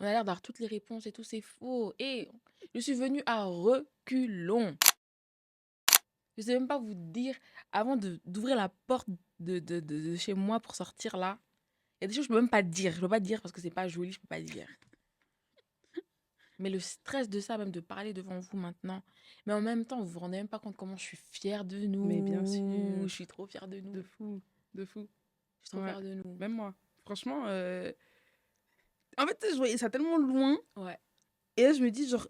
On a l'air d'avoir toutes les réponses et tout, c'est faux. Et je suis venue à reculons. Je sais même pas vous dire, avant d'ouvrir la porte de chez moi pour sortir là, il y a des choses que je peux même pas dire. Je peux pas dire parce que c'est pas joli, je peux pas dire. Mais le stress de ça, même de parler devant vous maintenant. Mais en même temps, vous vous rendez même pas compte comment je suis fière de Mais bien nous. sûr, Je suis trop fière de de nous. fou, de fou. Je suis trop Ouais, fière de nous. même moi. Franchement, en fait, je voyais ça tellement loin. Ouais, Et là, je me dis, genre,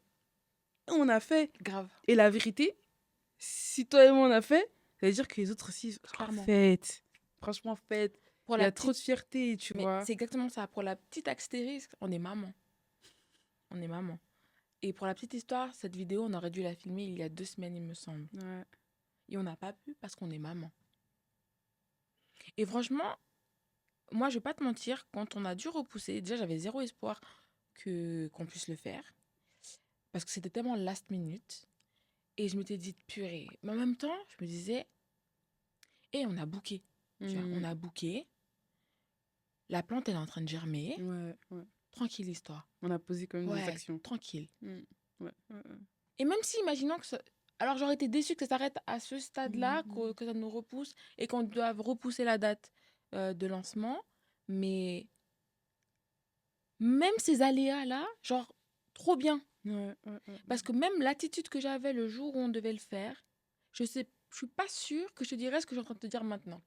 on a fait. grave, Et la vérité, si toi et moi on a fait, ça veut dire que les autres aussi, genre, clairement. faites. Franchement, faites. Pour Il y la a trop petite. de fierté, tu Mais vois. c'est exactement ça. Pour la petite astérisque, on est maman. On est maman. Et pour la petite histoire, cette vidéo, on aurait dû la filmer il y a 2 semaines, il me semble. Ouais. Et on n'a pas pu parce qu'on est maman. Et franchement, moi, je vais pas te mentir, quand on a dû repousser, déjà, j'avais zéro espoir qu'on puisse le faire. Parce que c'était tellement last minute. Et je m'étais dit, purée. Mais en même temps, je me disais, on a booké. Tu vois, on Mhm. a booké. La plante, elle est en train de germer. Ouais, ouais. Tranquille histoire. On a posé quand même des Ouais, actions. tranquille. Mhm. Ouais, ouais, ouais. Et même si, imaginons que ça... Alors, j'aurais été déçue que ça s'arrête à ce stade-là, Mhm. que ça nous repousse et qu'on doive repousser la date de lancement. Mais même ces aléas-là, genre, trop bien. Ouais, ouais, ouais, ouais. Parce que même l'attitude que j'avais le jour où on devait le faire, je suis pas sûre que je te dirais ce que je suis en train de te dire maintenant.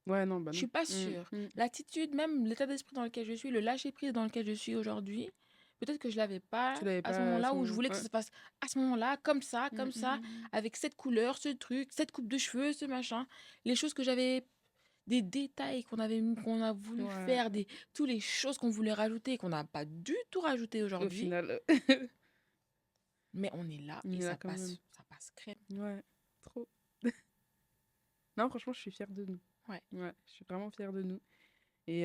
Ouais, non, bah Je non. suis pas Mhm. sûre. Mhm. L'attitude, même l'état d'esprit dans lequel je suis, le lâcher-prise dans lequel je suis aujourd'hui, peut-être que je l'avais pas Tu l'avais à ce pas à moment-là ce où je moment. voulais que ça Ouais. se passe à ce moment-là, Mhm, comme ça, mhm, avec cette couleur, ce truc, cette coupe de cheveux, ce machin. Les choses que j'avais, des détails qu'on a mhm. voulu Ouais. faire, toutes les choses qu'on voulait rajouter et qu'on n'a pas du tout rajouté Au aujourd'hui. final, Mais on est là on et est là quand même. ça passe crème. Ouais, trop. Non, franchement, je suis fière de nous. Ouais. Ouais, je suis vraiment fière de nous. Et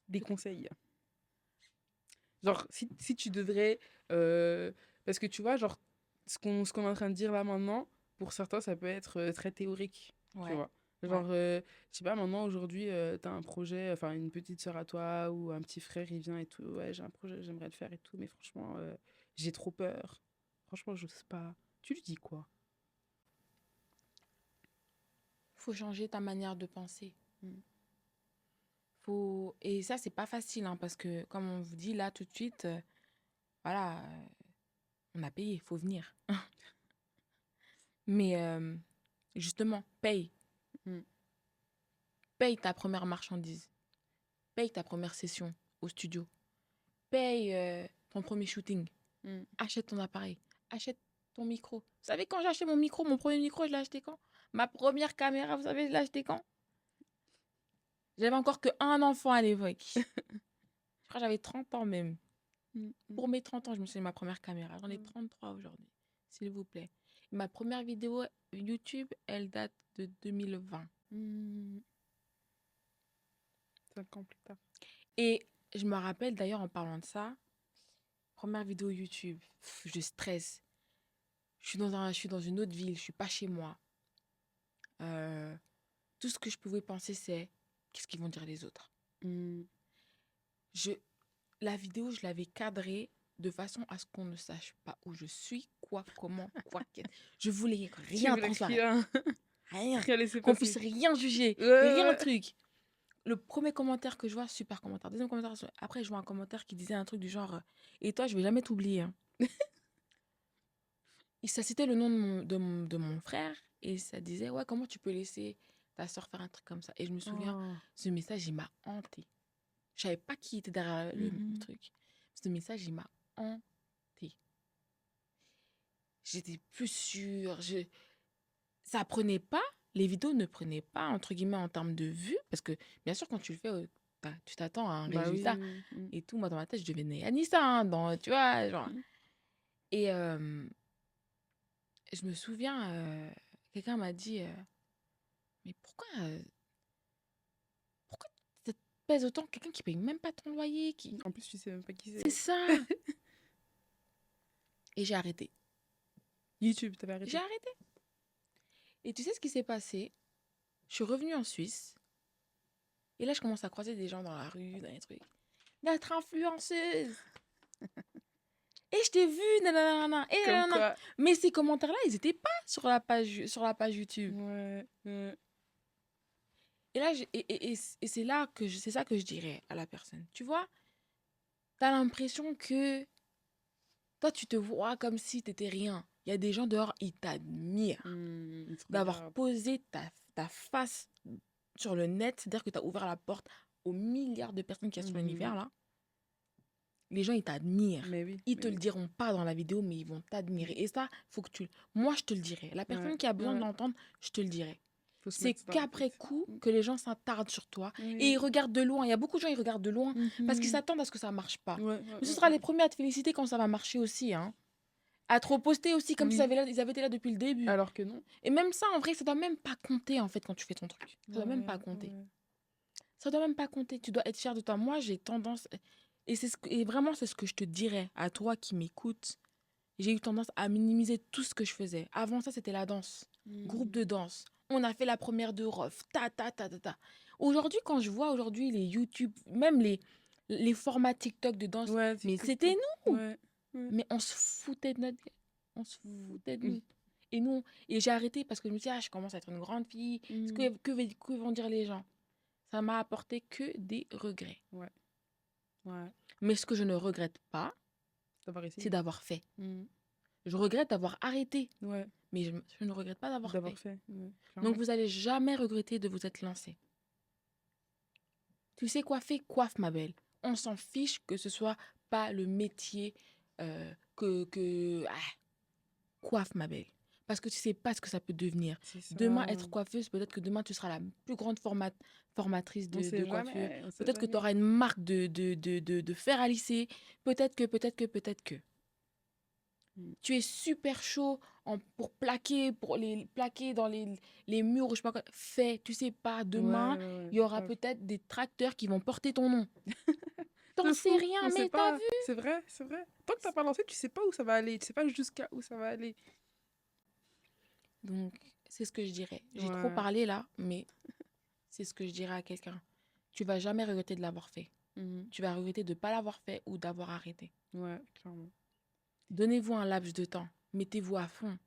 des conseils. Genre, si tu devrais... parce que tu vois, genre, ce qu'on est en train de dire là maintenant, pour certains, ça peut être très théorique, tu Ouais. vois. Ouais. Genre, je sais pas, maintenant, aujourd'hui, t'as un projet, enfin, une petite sœur à toi ou un petit frère, il vient et tout. Ouais, j'ai un projet, j'aimerais le faire et tout, mais franchement, j'ai trop peur. Franchement, je sais pas. Tu lui dis quoi? Faut changer ta manière de penser. Mm. Faut... Et ça, c'est pas facile, hein, parce que, comme on vous dit là tout de suite, voilà, on a payé, il faut venir. Mais justement, Mm. paye ta première marchandise, paye ta première session au studio, paye ton premier shooting, Mm. achète ton appareil, achète ton micro. Vous savez, quand j'ai acheté mon micro, mon premier micro, je l'ai acheté quand? Ma première caméra, vous savez, je l'ai acheté quand? J'avais encore que un enfant à l'époque. Je crois que j'avais 30 ans même. Mm. Mm. Pour mes 30 ans, je me suis dit ma première caméra. J'en ai Mm. 33 aujourd'hui, s'il vous plaît. Et ma première vidéo YouTube, elle date de 2020. Mm. 5 ans plus tard. Et je me rappelle d'ailleurs en parlant de ça, première vidéo YouTube, je stresse. Je suis dans une autre ville, je suis pas chez moi. Euh, tout ce que je pouvais penser, c'est qu'est-ce qu'ils vont dire les autres. Mm. Je, la vidéo, je l'avais cadrée de façon à ce qu'on ne sache pas où je suis, quoi, comment, quoi, qu'est-ce. Je voulais Tu rien voulais transparaître, rien, rien, rien laisser qu'on puisse passer. rien juger, rien Ouais. truc. Le premier commentaire que je vois, super commentaire. Deuxième commentaire, après je vois un commentaire qui disait un truc du genre et toi, je vais jamais t'oublier, hein. Et ça citait le nom de mon frère et ça disait ouais, comment tu peux laisser ta soeur faire un truc comme ça. Et je me souviens, Oh. ce message, il m'a hanté. Je savais pas qui était derrière le Mhm. truc. Ce message, il m'a hanté. J'étais plus sûre. Ça prenait pas, les vidéos ne prenaient pas, entre guillemets, en termes de vues. Parce que, bien sûr, quand tu le fais, tu t'attends à un Bah oui, résultat. oui, oui. Et tout, moi, dans ma tête, je devenais Anissa, hein, tu vois, genre. Mm. Et je me souviens, quelqu'un m'a dit, mais pourquoi ça te pèse autant quelqu'un qui paye même pas ton loyer, qui... En plus, tu sais même pas qui C'est c'est. ça. Et j'ai arrêté. YouTube, t'avais J'ai arrêté. arrêté. Et tu sais ce qui s'est passé? Je suis revenue en Suisse. Et là, je commence à croiser des gens dans la rue, dans les trucs. d'être influenceuse. Et je t'ai vu, nanana, et Comme nanana. quoi. Mais ces commentaires-là, ils étaient pas sur la page YouTube. Ouais. Et là, et c'est là que c'est ça que je dirais à la personne. Tu vois, t'as l'impression que toi, tu te vois comme si t'étais rien. Il y a des gens dehors, ils t'admirent. Ils te D'avoir regardent. posé ta face sur le net, c'est-à-dire que tu as ouvert la porte aux milliards de personnes qu'il y a sur l'univers, là. Les gens, ils t'admirent. Mais oui, Ils mais te le oui. diront pas dans la vidéo, mais ils vont t'admirer. Et ça, faut que tu... Moi, je te le dirai. La Ouais, personne qui a besoin de ouais. l'entendre, je te le dirai. Faut se C'est mettre ça dans la qu'après tête. coup que les gens s'attardent sur toi et ils Oui. regardent de loin. Il y a beaucoup de gens, ils regardent de loin parce qu'ils Mhm. s'attendent à ce que ça marche pas. Ouais, Mais ce ouais, sera ouais. les premiers à te féliciter quand ça va marcher aussi, hein. À te reposter aussi comme s'ils Oui. ils avaient été là depuis le début. Alors que non. Et même ça, en vrai, ça doit même pas compter, en fait, quand tu fais ton truc. Ça doit même pas Ouais, compter. ouais. Ça doit même pas compter. Tu dois être fier de toi. Moi, j'ai tendance... et vraiment, c'est ce que je te dirais à toi qui m'écoutes. J'ai eu tendance à minimiser tout ce que je faisais. Avant ça, c'était la danse. Groupe de danse. On a fait la première de Rof. Ta, ta, ta, ta, ta. Aujourd'hui, quand je vois aujourd'hui les YouTube, même les formats TikTok de danse, Ouais, mais TikTok. c'était nous. Ouais. Ouais. Mais on se foutait de notre gueule. On se foutait de Mhm. nous. Et nous, et j'ai arrêté parce que je me suis dit, ah, je commence à être une grande fille. Que vont dire les gens? Ça m'a apporté que des regrets. Ouais. Ouais. Mais ce que je ne regrette pas, D'avoir c'est essayé. d'avoir fait. Je regrette d'avoir arrêté, Ouais. mais je ne regrette pas d'avoir D'avoir fait. fait. Ouais, Donc, clairement. vous allez jamais regretter de vous être lancé. Tu sais coiffer, coiffe, ma belle. On s'en fiche que ce soit pas le métier coiffe, ma belle. Parce que tu sais pas ce que ça peut devenir. C'est ça. Demain, être coiffeuse, peut-être que demain, tu seras la plus grande formatrice On de sait coiffure. jamais. On sait Peut-être que tu jamais. auras une marque de fer à lisser. Peut-être que. Tu es super chaud pour plaquer, plaquer dans les murs, ou je sais pas quoi. Fais, tu sais pas, Ouais, demain, ouais, ouais. il y aura Grave. peut-être des tracteurs qui vont porter ton nom. T'en C'est sais fou. rien, On sait mais t'as pas. vu? C'est vrai, c'est vrai. Tant que t'as pas lancé, tu sais pas où ça va aller. Tu sais pas jusqu'à où ça va aller. Donc, c'est ce que je dirais. J'ai trop Ouais. parlé là, mais c'est ce que je dirais à quelqu'un. Tu vas jamais regretter de l'avoir fait. Tu vas regretter de ne pas l'avoir fait ou d'avoir arrêté. Ouais, clairement. Donnez-vous un laps de temps. Mettez-vous à fond.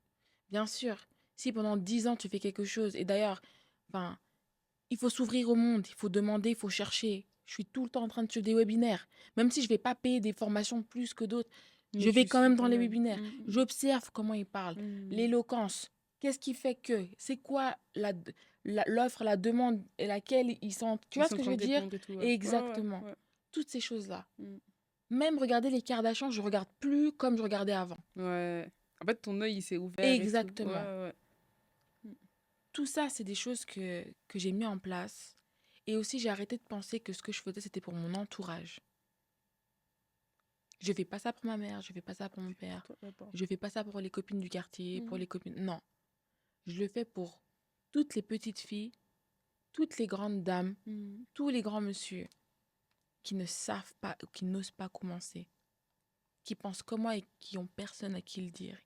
Bien sûr, si pendant 10 ans tu fais quelque chose, et d'ailleurs, enfin, il faut s'ouvrir au monde, il faut demander, il faut chercher. Je suis tout le temps en train de suivre des webinaires. Même si je ne vais pas payer des formations plus que d'autres, Mais je vais tu quand suis même dans quand les même. webinaires. J'observe comment ils parlent, Mm. l'éloquence. Qu'est-ce qui fait que? C'est quoi l'offre, la demande et laquelle ils sont... Tu Ils vois ce sont en que je train veux de dire? répondre et tout. Ouais, ouais, ouais. Exactement. Ouais. Toutes ces choses-là. Mm. Même regarder les Kardashians, je regarde plus comme je regardais avant. Ouais. En fait, ton œil, il s'est ouvert et tout. Ouais, Exactement. ouais. Tout ça, c'est des choses que j'ai mis en place. Et aussi, j'ai arrêté de penser que ce que je faisais, c'était pour mon entourage. Je fais pas ça pour ma mère, je fais pas ça pour mon père, Toi, d'abord. je fais pas ça pour les copines du quartier, pour Mm. les copines... Non, je le fais pour toutes les petites filles, toutes les grandes dames, Mm. tous les grands messieurs qui ne savent pas ou qui n'osent pas commencer, qui pensent comme moi et qui ont personne à qui le dire.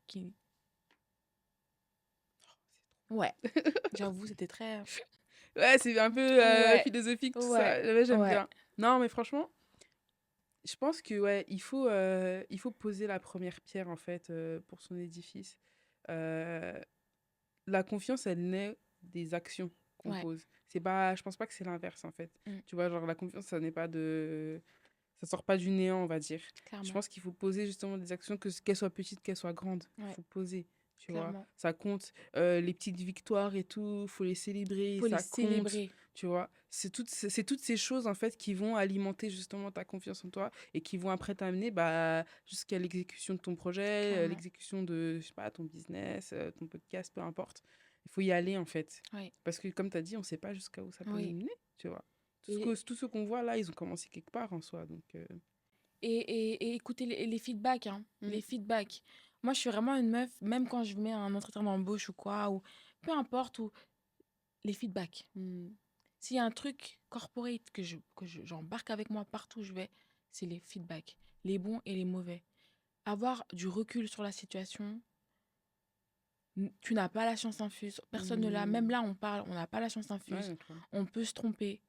Ouais, j'avoue, c'était très... Ouais, c'est un peu Ouais, philosophique tout ça. ouais, Ouais, j'aime ouais. bien. Non, mais franchement, je pense que ouais, il faut poser la première pierre en fait pour son édifice. Euh, la confiance, elle naît des actions qu'on Ouais. pose. C'est pas, je pense pas que c'est l'inverse en fait. Mm. Tu vois, genre la confiance, ça n'est pas de, ça sort pas du néant, on va dire. Je Clairement. pense qu'il faut poser justement des actions, qu'elles soient petites, qu'elles soient grandes. Il Ouais, faut poser, tu vois. clairement. Ça compte. Les petites victoires et tout, faut les célébrer, Faut les ça compte, célébrer. tu vois. C'est toutes ces choses, en fait, qui vont alimenter justement ta confiance en toi et qui vont après t'amener bah, jusqu'à l'exécution de ton projet, Clairement. l'exécution de, je sais pas, ton business, ton podcast, peu importe. Il faut y aller, en fait. Oui. Parce que, comme tu as dit, on sait pas jusqu'à où ça peut nous Oui. mener, tu vois. Et, Tout ce qu'on voit là, ils ont commencé quelque part en soi. Donc, et écoutez les feedbacks, hein. mm, Les feedbacks. Moi, je suis vraiment une meuf, même quand je mets un entretien d'embauche ou quoi, ou peu importe, ou les feedbacks. mm, S'il y a un truc corporate j'embarque avec moi partout où je vais, c'est les feedbacks. Les bons et les mauvais. Avoir du recul sur la situation. Tu n'as pas la science infuse. Personne ne l'a. Même mm. là, on parle, on n'a pas la science infuse. Ouais, clairement. On peut se tromper.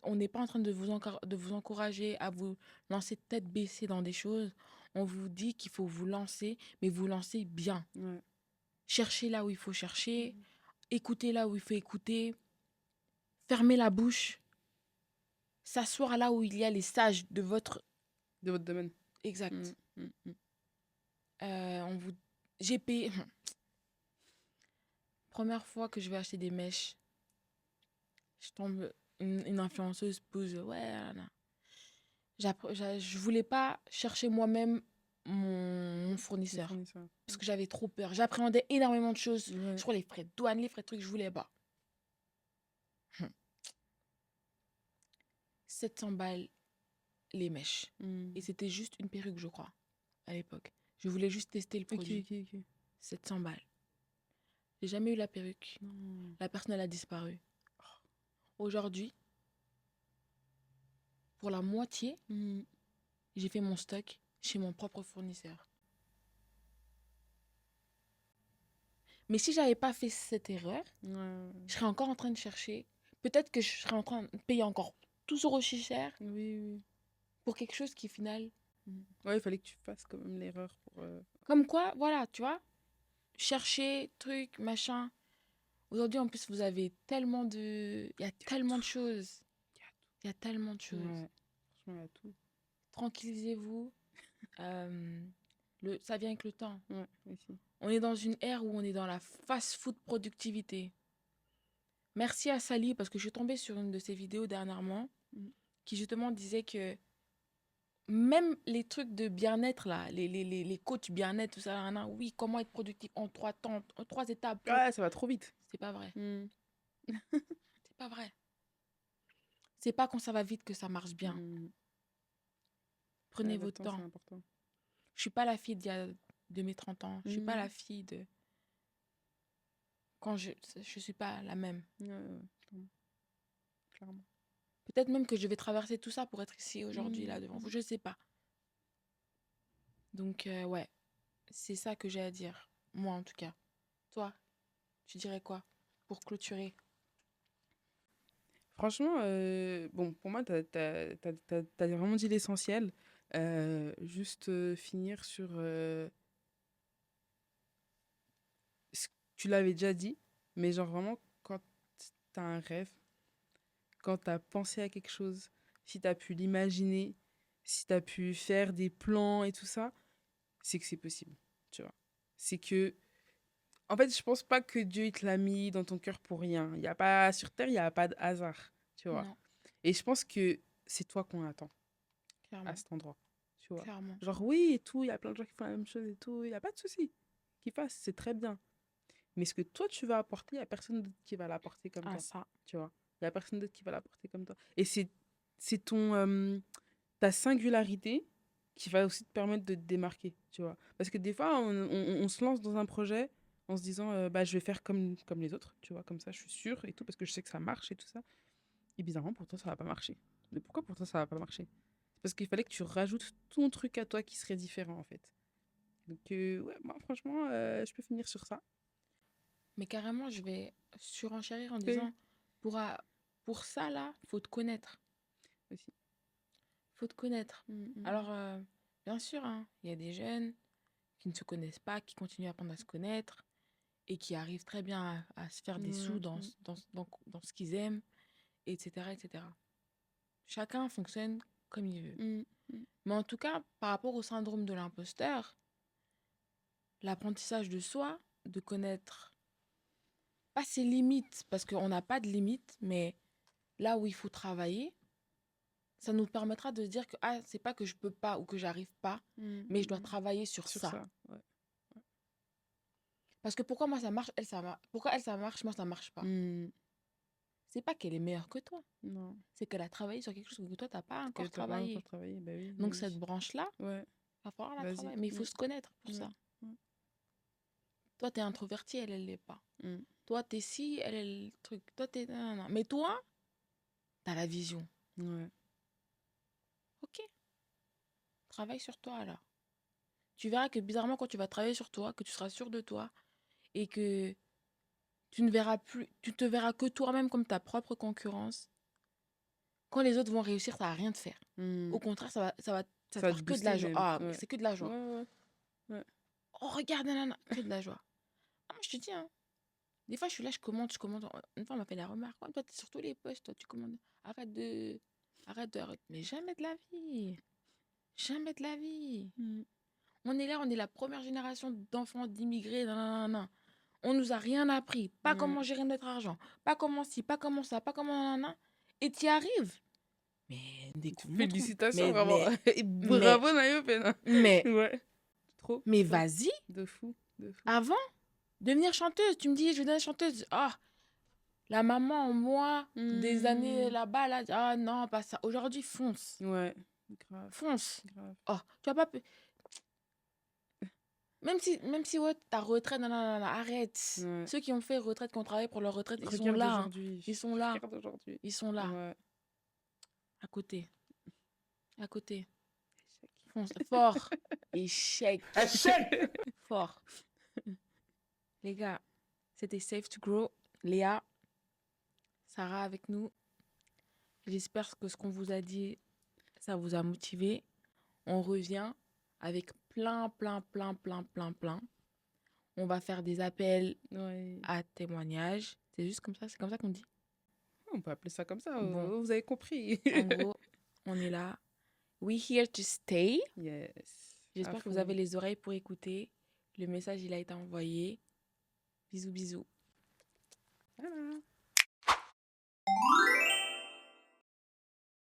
On n'est pas en train de vous encourager à vous lancer tête baissée dans des choses. On vous dit qu'il faut vous lancer, mais vous lancer bien. Ouais. Cherchez là où il faut chercher, Mhm. écoutez là où il faut écouter, fermez la bouche, s'asseoir là où il y a les sages de votre... De votre domaine. Mm, Exact. mm, mm. On vous... J'ai payé... Première fois que je vais acheter des mèches, je tombe... Une influenceuse pose... Ouais, nanana. Je voulais pas chercher moi-même mon Les fournisseur fournisseurs. parce que j'avais trop peur. J'appréhendais énormément de choses. Ouais. Je crois les frais de douane, les frais de trucs, je voulais pas. 700 balles les mèches. Et Mm. c'était juste une perruque, je crois, à l'époque. Je voulais juste tester le Ok, produit. ok, ok. 700 balles. J'ai jamais eu la perruque. Non. La personne, elle a disparu. Aujourd'hui, pour la moitié, Mm. j'ai fait mon stock chez mon propre fournisseur. Mais si j'avais pas fait cette erreur, Ouais. je serais encore en train de chercher. Peut-être que je serais en train de payer encore tout aussi cher Oui, oui. pour quelque chose qui, au final... Mm. Ouais, il fallait que tu fasses quand même l'erreur pour. Comme quoi, voilà, tu vois, chercher, truc, machin. Aujourd'hui, en plus, vous avez tellement de... Il y a Il y a tellement de tout. choses. Il y a Il y a tellement de tout. choses. Ouais. Franchement, il y a tout. Tranquillisez-vous. Euh, ça vient avec le temps. Ouais, ici. On est dans une ère où on est dans la fast-food productivité. Merci à Sally parce que je suis tombée sur une de ses vidéos dernièrement Mm. qui justement disait que même les trucs de bien-être, là, les coachs bien-être, tout ça, nan, nan, oui, comment être productif en 3 temps, en 3 étapes pour... Ouais, ça va trop vite. C'est pas vrai. Mm. C'est pas vrai. C'est pas quand ça va vite que ça marche bien. Mm. Ouais, Prenez votre votre temps, c'est temps. important. Je suis pas la fille de mes 30 ans. Je suis pas Mm. la fille de... Quand je suis pas la même. Ouais, ouais, clairement. Clairement. Peut-être même que je vais traverser tout ça pour être ici aujourd'hui, là, devant vous. Mm. Je sais pas. Donc, ouais, c'est ça que j'ai à dire. Moi, en tout cas. Toi, tu dirais quoi pour clôturer? Franchement, bon, pour moi, t'as vraiment dit l'essentiel. Juste finir sur tu l'avais déjà dit, mais genre vraiment, quand t'as un rêve, quand t'as pensé à quelque chose, si t'as pu l'imaginer, si t'as pu faire des plans et tout ça, c'est que c'est possible, tu vois. C'est que, en fait, je pense pas que Dieu il te l'a mis dans ton cœur pour rien. Il y a pas, sur Terre, il n'y a pas de hasard, tu vois. Non, Et je pense que c'est toi qu'on attend à clairement. cet endroit, tu vois. Clairement. Genre, oui, et tout, il y a plein de gens qui font la même chose et tout, il n'y a pas de souci. Qu'ils fassent, c'est très bien. Mais ce que toi, tu vas apporter, il n'y a personne d'autre qui va l'apporter comme Ah, toi. ça. Tu vois. Il n'y a personne d'autre qui va l'apporter comme toi. Et c'est ta singularité qui va aussi te permettre de te démarquer. Tu vois. Parce que des fois, on se lance dans un projet en se disant, bah, je vais faire comme les autres. Tu vois, comme ça, je suis sûre et tout, parce que je sais que ça marche et tout ça. Et bizarrement, pour toi, ça va pas marcher. Mais pourquoi pour toi, ça va pas marcher? C'est parce qu'il fallait que tu rajoutes ton truc à toi qui serait différent, en fait. Donc, ouais, moi, franchement, je peux finir sur ça. Mais carrément, je vais surenchérir en Oui. disant, pour, pour ça, là, faut te connaître. Aussi. Faut te connaître. Mm, mm. Alors, bien sûr, hein, il y a des jeunes qui ne se connaissent pas, qui continuent à apprendre à se connaître et qui arrivent très bien à se faire des sous Ouais, mm, dans ce qu'ils aiment, etc., etc. Chacun fonctionne comme il veut. mm, mm. Mais en tout cas, par rapport au syndrome de l'imposteur, l'apprentissage de soi, de connaître pas ses limites, parce qu'on n'a pas de limites, mais là où il faut travailler, ça nous permettra de se dire que ah, c'est pas que je peux pas ou que j'arrive pas, Mm, mais je dois mm, mm. travailler sur Sur ça. ça, ouais. Parce que pourquoi moi ça marche, elle ça marche, pourquoi elle ça marche, moi ça marche pas. Mm, C'est pas qu'elle est meilleure que toi, non. c'est qu'elle a travaillé sur quelque chose que toi t'as pas Que encore t'as pas encore travaillé. travaillé, bah oui, bah Donc cette oui. branche-là, Ouais, va falloir la vas-y. travailler, mais il Mm, faut se connaître pour ouais, ça. ouais. Toi t'es introverti, elle l'est pas. Mm, Toi t'es ci, elle le truc. Toi t'es non. Mais toi, t'as la vision. ouais. Ok, travaille sur toi alors. Tu verras que bizarrement quand tu vas travailler sur toi, que tu seras sûr de toi et que tu ne verras plus, tu te verras que toi-même comme ta propre concurrence. Quand les autres vont réussir, ça va rien te faire. Mmh. Au contraire, ça va te Ça va faire te que de la booster joie. même. Ah, Ouais. c'est que de la Ouais, joie. ouais, ouais. Oh, regarde, nanana, que de la joie. Ah, moi, je te dis, hein, des fois, je suis là, je commande, je commande. Une fois, on m'a fait la remarque. Ouais, toi, t'es sur tous les posts, toi, tu commandes. Arrête de. Arrête. Mais jamais de la vie. Jamais de la vie. Mmh. On est là, on est la première génération d'enfants d'immigrés. Nanana. On nous a rien appris. Pas Ouais. comment gérer notre argent. Pas comment ci, pas comment ça, pas comment nanana. Et t'y arrives. Mais montre. Félicitations, Mais, vraiment. mais, Et mais, bravo, Naïopé. mais, Ouais. Trop, mais trop. vas-y. De fou, de fou. Avant, devenir chanteuse. Tu me dis, je veux devenir chanteuse. Ah, la maman, moi, des années Mmh. là-bas, là. Ah non, pas ça. Aujourd'hui, fonce. Ouais, grave, Fonce. grave. Oh, tu vas pas. Même si ouais, ta retraite, non, arrête. Ouais. Ceux qui ont fait retraite, qui ont travaillé pour leur retraite, ils sont Regarde là. aujourd'hui. Ils sont là. Regarde aujourd'hui. Ils sont là. Ouais. À côté. À côté. Échec. Fonce. Fort. Échec. Échec! Fort. Les gars, c'était Safe to Grow. Léa, Sarah avec nous. J'espère que ce qu'on vous a dit, ça vous a motivé. On revient avec plein. On va faire des appels Ouais. à témoignages. C'est comme ça qu'on dit. On peut appeler ça comme ça. Bon. Vous avez compris. En gros, on est là. We here to stay. Yes. J'espère À que vous fond. avez les oreilles pour écouter. Le message, il a été envoyé. Bisous. Voilà.